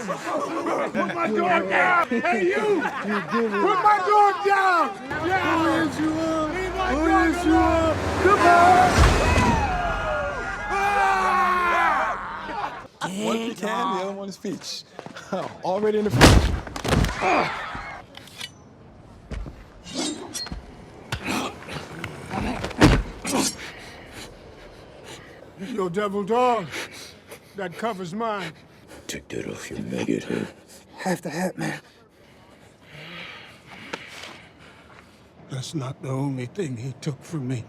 Put my dog down! Hey, you! Put my dog down! Yeah! Oh, yes, you are! Oh, yes, you are! Come on! One pecan, the other one is peach. Already in the fridge. Yo, devil dog. That covers mine. Take that off your maggot head. Half the hat, man. That's not the only thing he took from me.